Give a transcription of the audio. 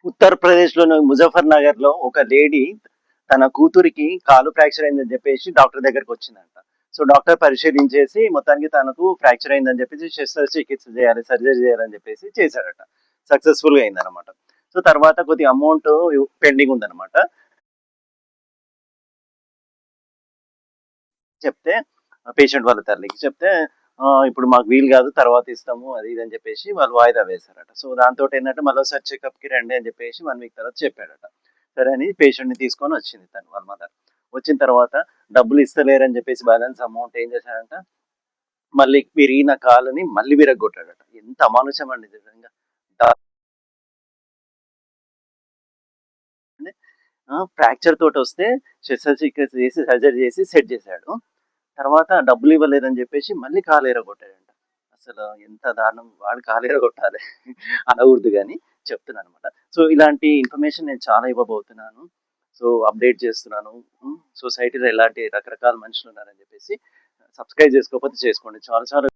ఉత్తరప్రదేశ్‌లోని ముజఫర్ నగర్‌లో ఒక లేడీ తన కూతురికి కాలు ఫ్రాక్చర్ అయిందని చెప్పేసి డాక్టర్ దగ్గరకొచ్చిందంట. సో, డాక్టర్ పరిశీలించేసి మొత్తానికి తనకు ఫ్రాక్చర్ అయిందని చెప్పేసి శస్త్రచికిత్స చేయాలి, సర్జరీ చేయాలని చెప్పేసి చేశాడట. సక్సెస్‌ఫుల్‌గా అయిందనమాట. సో, తర్వాత కొద్దిగా అమౌంట్ పెండింగ్ ఉందనమాట. చెప్తే పేషెంట్ వాళ్ళ తల్లికి చెప్తే ఇప్పుడు మాకు వీలు కాదు తర్వాత ఇస్తాము అది ఇది అని చెప్పేసి వాళ్ళు వాయిదా వేశారట. సో దాంతోటి ఏంటంటే మళ్ళొకసారి చెకప్‌కి రండి అని చెప్పేసి 1 వీక్ తర్వాత చెప్పాడట. సరే అని పేషెంట్‌ని తీసుకొని వచ్చింది తను వాళ్ళ మదర్. వచ్చిన తర్వాత డబ్బులు ఇస్తలేరని చెప్పేసి బ్యాలెన్స్ అమౌంట్ ఏం చేశాడంట, మళ్ళీ విరిగిన కాలుని మళ్ళీ విరగ్గొట్టాడట. ఎంత అమానుషం అండి నిజంగా. ఫ్రాక్చర్ తోటొస్తే శస్త్రచికిత్స చేసి సర్జరీ చేసి సెట్ చేశాడు. తర్వాత డబ్బులు ఇవ్వలేదని చెప్పేసి మళ్ళీ కాలు ఇరగొట్టాడంట. అసలు ఎంత దారుణం! వాడు కాలు ఇరగొట్టాలి అనకూడదు గానీ చెప్తున్నాననమాట. సో, ఇలాంటి ఇన్ఫర్మేషన్ నేను చాలా ఇవ్వబోతున్నాను. సో, అప్డేట్ చేస్తున్నాను. సొసైటీలో ఎలాంటి రకరకాల మనుషులున్నారని చెప్పేసి సబ్స్క్రైబ్ చేసుకోకపోతే చేసుకోండి. చాలా చాలా